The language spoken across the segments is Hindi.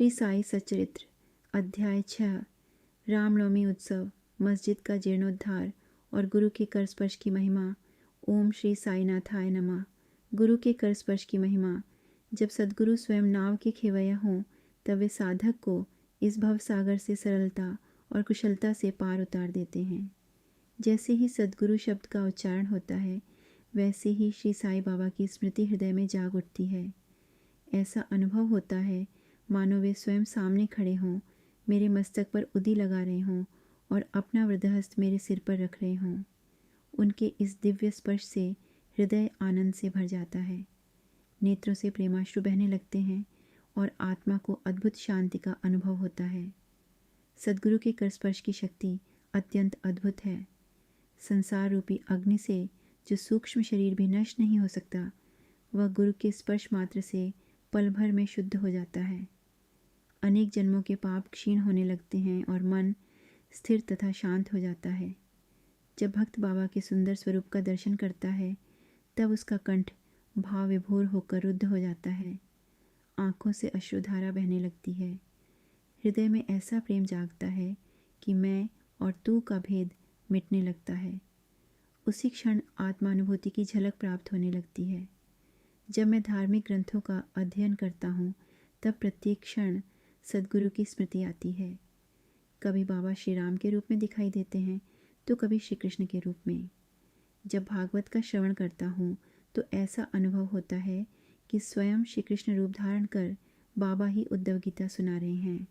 श्री साई सच्चरित्र अध्याय 6 रामनवमी उत्सव, मस्जिद का जीर्णोद्धार और गुरु के कर स्पर्श की महिमा। ओम श्री साईनाथाय नमः। गुरु के कर स्पर्श की महिमा। जब सद्गुरु स्वयं नाव के खेवैया हों तब वे साधक को इस भव सागर से सरलता और कुशलता से पार उतार देते हैं। जैसे ही सद्गुरु शब्द का उच्चारण होता है वैसे ही श्री साई बाबा की स्मृति हृदय में जाग उठती है। ऐसा अनुभव होता है मानो वे स्वयं सामने खड़े हों, मेरे मस्तक पर उदी लगा रहे हों और अपना वृद्धहस्त मेरे सिर पर रख रहे हों। उनके इस दिव्य स्पर्श से हृदय आनंद से भर जाता है, नेत्रों से प्रेमाश्रु बहने लगते हैं और आत्मा को अद्भुत शांति का अनुभव होता है। सद्गुरु के कर स्पर्श की शक्ति अत्यंत अद्भुत है। संसार रूपी अग्नि से जो सूक्ष्म शरीर भी नष्ट नहीं हो सकता, वह गुरु के स्पर्श मात्र से पल भर में शुद्ध हो जाता है। अनेक जन्मों के पाप क्षीण होने लगते हैं और मन स्थिर तथा शांत हो जाता है। जब भक्त बाबा के सुंदर स्वरूप का दर्शन करता है तब उसका कंठ भाव विभोर होकर रुद्ध हो जाता है, आंखों से अश्रुधारा बहने लगती है, हृदय में ऐसा प्रेम जागता है कि मैं और तू का भेद मिटने लगता है। उसी क्षण आत्मानुभूति की झलक प्राप्त होने लगती है। जब मैं धार्मिक ग्रंथों का अध्ययन करता हूँ तब प्रत्येक क्षण सद्गुरु की स्मृति आती है। कभी बाबा श्री राम के रूप में दिखाई देते हैं तो कभी श्री कृष्ण के रूप में। जब भागवत का श्रवण करता हूँ तो ऐसा अनुभव होता है कि स्वयं श्री कृष्ण रूप धारण कर बाबा ही उद्धव गीता सुना रहे हैं।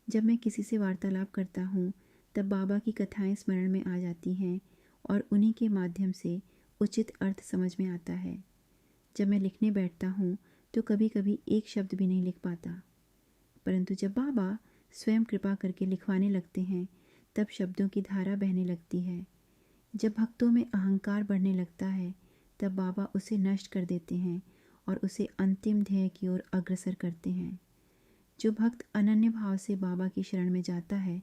जब मैं किसी से वार्तालाप करता हूँ तब बाबा की कथाएं स्मरण में आ जाती हैं और उन्हीं के माध्यम से उचित अर्थ समझ में आता है। जब मैं लिखने बैठता हूँ तो कभी कभी एक शब्द भी नहीं लिख पाता, परंतु जब बाबा स्वयं कृपा करके लिखवाने लगते हैं तब शब्दों की धारा बहने लगती है। जब भक्तों में अहंकार बढ़ने लगता है तब बाबा उसे नष्ट कर देते हैं और उसे अंतिम ध्येय की ओर अग्रसर करते हैं। जो भक्त अनन्य भाव से बाबा की शरण में जाता है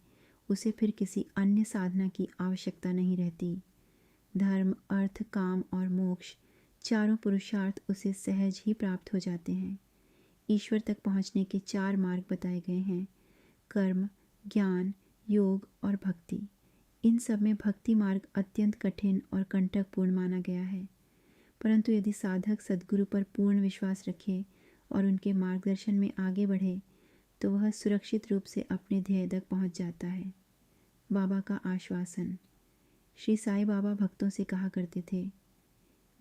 उसे फिर किसी अन्य साधना की आवश्यकता नहीं रहती। धर्म, अर्थ, काम और मोक्ष चारों पुरुषार्थ उसे सहज ही प्राप्त हो जाते हैं। ईश्वर तक पहुँचने के 4 मार्ग बताए गए हैं: कर्म, ज्ञान, योग और भक्ति। इन सब में भक्ति मार्ग अत्यंत कठिन और कंटकपूर्ण माना गया है, परंतु यदि साधक सद्गुरु पर पूर्ण विश्वास रखे और उनके मार्गदर्शन में आगे बढ़े तो वह सुरक्षित रूप से अपने ध्येय तक पहुँच जाता है। बाबा का आश्वासन। श्री साई बाबा भक्तों से कहा करते थे,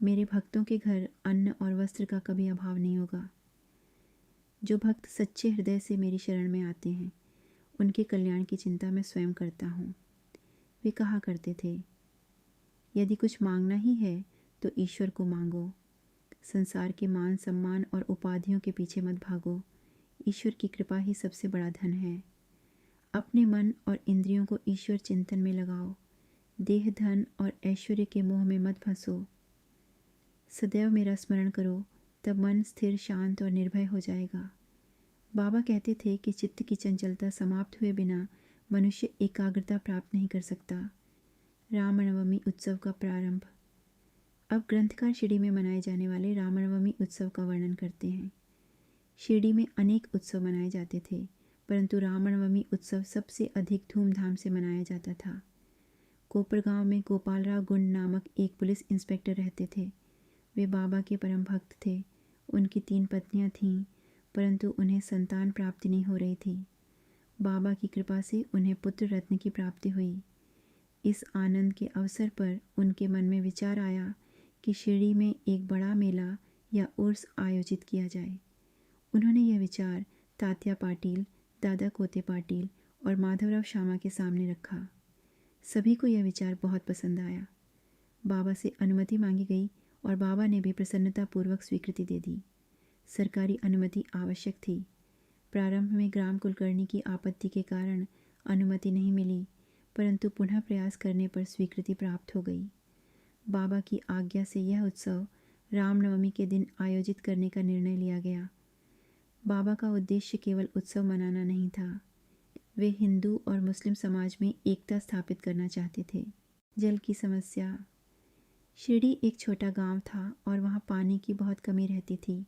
मेरे भक्तों के घर अन्न और वस्त्र का कभी अभाव नहीं होगा। जो भक्त सच्चे हृदय से मेरी शरण में आते हैं उनके कल्याण की चिंता मैं स्वयं करता हूँ। वे कहा करते थे, यदि कुछ मांगना ही है तो ईश्वर को मांगो। संसार के मान सम्मान और उपाधियों के पीछे मत भागो। ईश्वर की कृपा ही सबसे बड़ा धन है। अपने मन और इंद्रियों को ईश्वर चिंतन में लगाओ। देह, धन और ऐश्वर्य के मोह में मत फंसो। सदैव मेरा स्मरण करो, तब मन स्थिर, शांत और निर्भय हो जाएगा। बाबा कहते थे कि चित्त की चंचलता समाप्त हुए बिना मनुष्य एकाग्रता प्राप्त नहीं कर सकता। रामनवमी उत्सव का प्रारंभ। अब ग्रंथकार शिरडी में मनाए जाने वाले रामनवमी उत्सव का वर्णन करते हैं। शिरडी में अनेक उत्सव मनाए जाते थे, परंतु रामनवमी उत्सव सबसे अधिक धूमधाम से मनाया जाता था। कोपरगांव में गोपालराव गुंड नामक एक पुलिस इंस्पेक्टर रहते थे। वे बाबा के परम भक्त थे। उनकी 3 पत्नियां थीं, परंतु उन्हें संतान प्राप्ति नहीं हो रही थी। बाबा की कृपा से उन्हें पुत्र रत्न की प्राप्ति हुई। इस आनंद के अवसर पर उनके मन में विचार आया कि शिरडी में एक बड़ा मेला या उर्स आयोजित किया जाए। उन्होंने यह विचार तात्या पाटिल, दादा कोते पाटिल और माधवराव शामा के सामने रखा। सभी को यह विचार बहुत पसंद आया। बाबा से अनुमति मांगी गई और बाबा ने भी प्रसन्नतापूर्वक स्वीकृति दे दी। सरकारी अनुमति आवश्यक थी। प्रारंभ में ग्राम कुलकर्णी की आपत्ति के कारण अनुमति नहीं मिली, परंतु पुनः प्रयास करने पर स्वीकृति प्राप्त हो गई। बाबा की आज्ञा से यह उत्सव रामनवमी के दिन आयोजित करने का निर्णय लिया गया। बाबा का उद्देश्य केवल उत्सव मनाना नहीं था, वे हिंदू और मुस्लिम समाज में एकता स्थापित करना चाहते थे। जल की समस्या। शिरडी एक छोटा गांव था और वहाँ पानी की बहुत कमी रहती थी।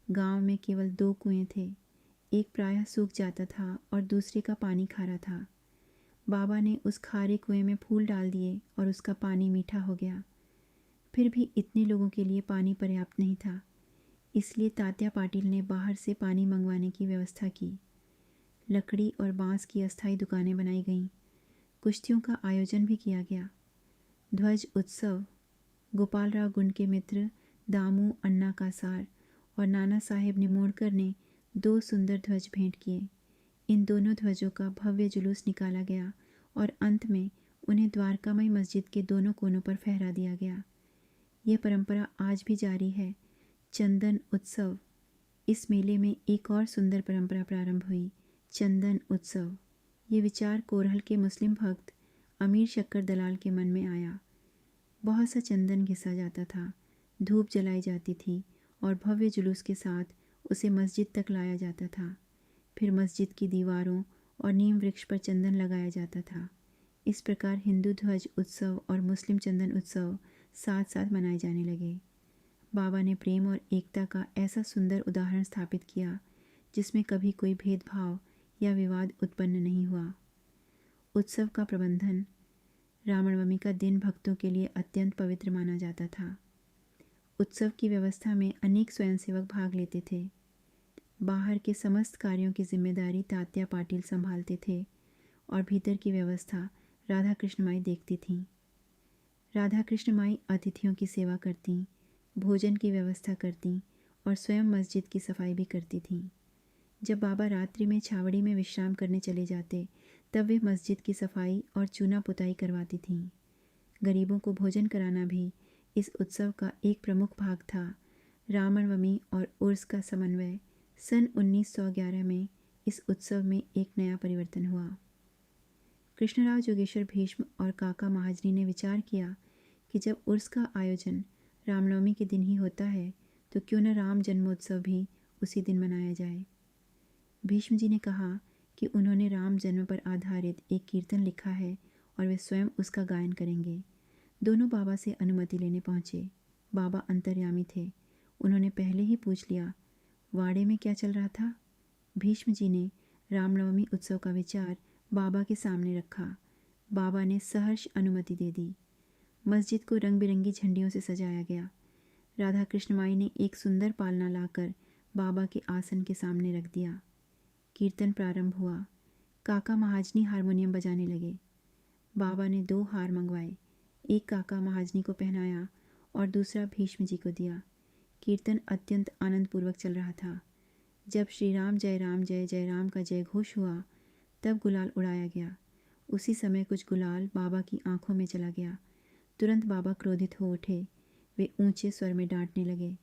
गांव में केवल 2 कुएं थे। एक प्रायः सूख जाता था और दूसरे का पानी खारा था। बाबा ने उस खारे कुएं में फूल डाल दिए और उसका पानी मीठा हो गया। फिर भी इतने लोगों के लिए पानी पर्याप्त नहीं था, इसलिए तात्या पाटिल ने बाहर से पानी मंगवाने की व्यवस्था की। लकड़ी और बांस की अस्थायी दुकानें बनाई गईं। कुश्तियों का आयोजन भी किया गया। ध्वज उत्सव गोपालराव गुंड के मित्र दामू अन्ना कासार और नाना साहेब निमोड़कर ने 2 सुंदर ध्वज भेंट किए। इन दोनों ध्वजों का भव्य जुलूस निकाला गया और अंत में उन्हें द्वारकामयी मस्जिद के दोनों कोनों पर फहरा दिया गया। यह परंपरा आज भी जारी है। चंदन उत्सव। इस मेले में एक और सुंदर परंपरा प्रारंभ हुई, चंदन उत्सव। ये विचार कोरहल के मुस्लिम भक्त अमीर शक्कर दलाल के मन में आया। बहुत सा चंदन घिसा जाता था, धूप जलाई जाती थी और भव्य जुलूस के साथ उसे मस्जिद तक लाया जाता था। फिर मस्जिद की दीवारों और नीम वृक्ष पर चंदन लगाया जाता था। इस प्रकार हिंदू ध्वज उत्सव और मुस्लिम चंदन उत्सव साथ साथ मनाए जाने लगे। बाबा ने प्रेम और एकता का ऐसा सुंदर उदाहरण स्थापित किया जिसमें कभी कोई भेदभाव या विवाद उत्पन्न नहीं हुआ। उत्सव का प्रबंधन। रामनवमी का दिन भक्तों के लिए अत्यंत पवित्र माना जाता था। उत्सव की व्यवस्था में अनेक स्वयंसेवक भाग लेते थे। बाहर के समस्त कार्यों की जिम्मेदारी तात्या पाटिल संभालते थे और भीतर की व्यवस्था राधा कृष्ण माई देखती थीं। राधा कृष्ण माई अतिथियों की सेवा करतीं, भोजन की व्यवस्था करतीं और स्वयं मस्जिद की सफाई भी करती थीं। जब बाबा रात्रि में छावड़ी में विश्राम करने चले जाते तब वे मस्जिद की सफाई और चूना पुताई करवाती थीं। गरीबों को भोजन कराना भी इस उत्सव का एक प्रमुख भाग था। रामनवमी और उर्स का समन्वय। सन 1911 में इस उत्सव में एक नया परिवर्तन हुआ। कृष्णराव जोगेश्वर भीष्म और काका महाजनी ने विचार किया कि जब उर्स का आयोजन रामनवमी के दिन ही होता है तो क्यों न राम जन्मोत्सव भी उसी दिन मनाया जाए। भीष्म जी ने कहा कि उन्होंने राम जन्म पर आधारित एक कीर्तन लिखा है और वे स्वयं उसका गायन करेंगे। दोनों बाबा से अनुमति लेने पहुँचे। बाबा अंतर्यामी थे। उन्होंने पहले ही पूछ लिया, वाड़े में क्या चल रहा था। भीष्म जी ने रामनवमी उत्सव का विचार बाबा के सामने रखा। बाबा ने सहर्ष अनुमति दे दी। मस्जिद को रंग बिरंगी झंडियों से सजाया गया। राधा कृष्ण माई ने एक सुंदर पालना लाकर बाबा के आसन के सामने रख दिया। कीर्तन प्रारंभ हुआ। काका महाजनी हारमोनियम बजाने लगे। बाबा ने 2 हार मंगवाए। एक काका महाजनी को पहनाया और दूसरा भीष्म जी को दिया। कीर्तन अत्यंत आनंदपूर्वक चल रहा था। जब श्री राम जय राम का जय घोष हुआ तब गुलाल उड़ाया गया। उसी समय कुछ गुलाल बाबा की आंखों में चला गया। तुरंत बाबा क्रोधित हो उठे। वे ऊंचे स्वर में डांटने लगे।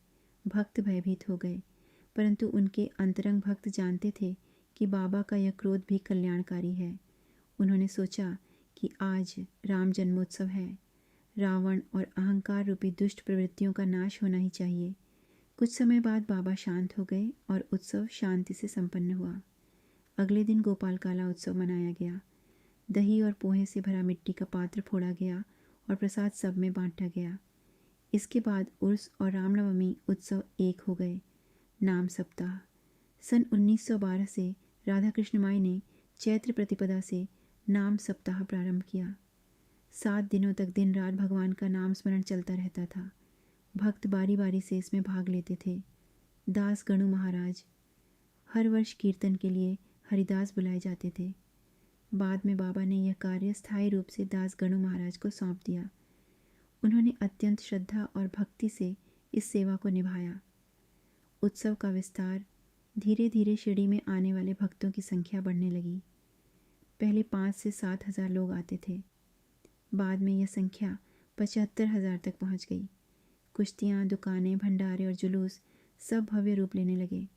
भक्त भयभीत हो गए, परंतु उनके अंतरंग भक्त जानते थे कि बाबा का यह क्रोध भी कल्याणकारी है। उन्होंने सोचा कि आज राम जन्मोत्सव है। रावण और अहंकार रूपी दुष्ट प्रवृत्तियों का नाश होना ही चाहिए। कुछ समय बाद बाबा शांत हो गए और उत्सव शांति से संपन्न हुआ। अगले दिन गोपाल काला उत्सव मनाया गया। दही और पोहे से भरा मिट्टी का पात्र फोड़ा गया और प्रसाद सब में बांटा गया। इसके बाद उर्स और रामनवमी उत्सव एक हो गए। नाम सप्ताह। सन 1912 से राधा कृष्ण माई ने चैत्र प्रतिपदा से नाम सप्ताह प्रारंभ किया। 7 दिनों तक दिन रात भगवान का नाम स्मरण चलता रहता था। भक्त बारी बारी से इसमें भाग लेते थे। दास गणु महाराज। हर वर्ष कीर्तन के लिए हरिदास बुलाए जाते थे। बाद में बाबा ने यह कार्य स्थायी रूप से दास गणु महाराज को सौंप दिया। उन्होंने अत्यंत श्रद्धा और भक्ति से इस सेवा को निभाया। उत्सव का विस्तार। धीरे धीरे शिरडी में आने वाले भक्तों की संख्या बढ़ने लगी। पहले 5 से 7 हज़ार लोग आते थे। बाद में यह संख्या 75,000 तक पहुंच गई। कुश्तियाँ, दुकानें, भंडारे और जुलूस सब भव्य रूप लेने लगे।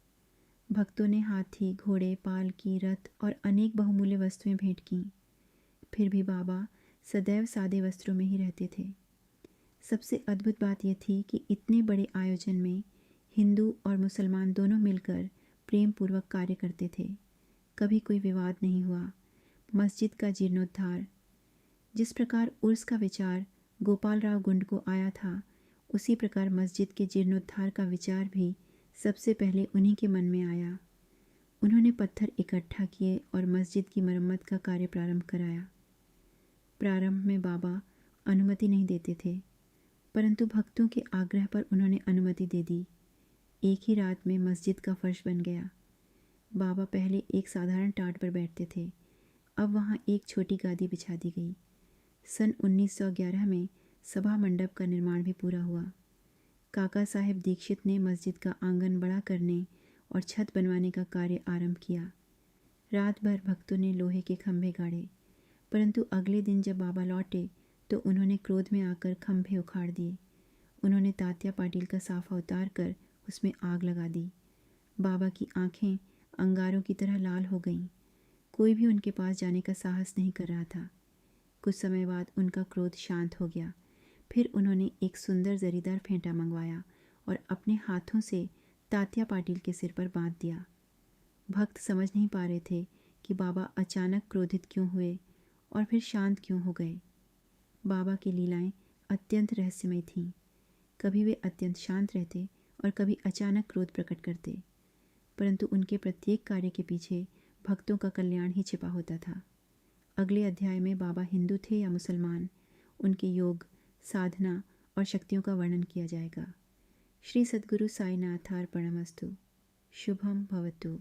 भक्तों ने हाथी, घोड़े, पालकी, रथ और अनेक बहुमूल्य वस्तुएं भेंट कीं। फिर भी बाबा सदैव सादे वस्त्रों में ही रहते थे। सबसे अद्भुत बात यह थी कि इतने बड़े आयोजन में हिंदू और मुसलमान दोनों मिलकर प्रेम पूर्वक कार्य करते थे। कभी कोई विवाद नहीं हुआ। मस्जिद का जीर्णोद्धार। जिस प्रकार उर्स का विचार गोपालराव गुंड को आया था, उसी प्रकार मस्जिद के जीर्णोद्धार का विचार भी सबसे पहले उन्हीं के मन में आया। उन्होंने पत्थर इकट्ठा किए और मस्जिद की मरम्मत का कार्य प्रारंभ कराया। प्रारंभ में बाबा अनुमति नहीं देते थे, परंतु भक्तों के आग्रह पर उन्होंने अनुमति दे दी। एक ही रात में मस्जिद का फर्श बन गया। बाबा पहले एक साधारण टाट पर बैठते थे, अब वहाँ एक छोटी गादी बिछा दी गई। सन 1911 में सभा मंडप का निर्माण भी पूरा हुआ। काका साहेब दीक्षित ने मस्जिद का आंगन बड़ा करने और छत बनवाने का कार्य आरंभ किया। रात भर भक्तों ने लोहे के खंभे गाड़े, परंतु अगले दिन जब बाबा लौटे तो उन्होंने क्रोध में आकर खंभे उखाड़ दिए। उन्होंने तात्या पाटिल का साफा उतार कर उसमें आग लगा दी। बाबा की आंखें अंगारों की तरह लाल हो गईं। कोई भी उनके पास जाने का साहस नहीं कर रहा था। कुछ समय बाद उनका क्रोध शांत हो गया। फिर उन्होंने एक सुंदर जरीदार फेंटा मंगवाया और अपने हाथों से तात्या पाटिल के सिर पर बांध दिया। भक्त समझ नहीं पा रहे थे कि बाबा अचानक क्रोधित क्यों हुए और फिर शांत क्यों हो गए। बाबा की लीलाएं अत्यंत रहस्यमय थीं। कभी वे अत्यंत शांत रहते और कभी अचानक क्रोध प्रकट करते, परंतु उनके प्रत्येक कार्य के पीछे भक्तों का कल्याण ही छिपा होता था। अगले अध्याय में बाबा हिंदू थे या मुसलमान, उनके योग, साधना और शक्तियों का वर्णन किया जाएगा। श्री सद्गुरु साईनाथार्पणमस्तु। शुभम भवतु।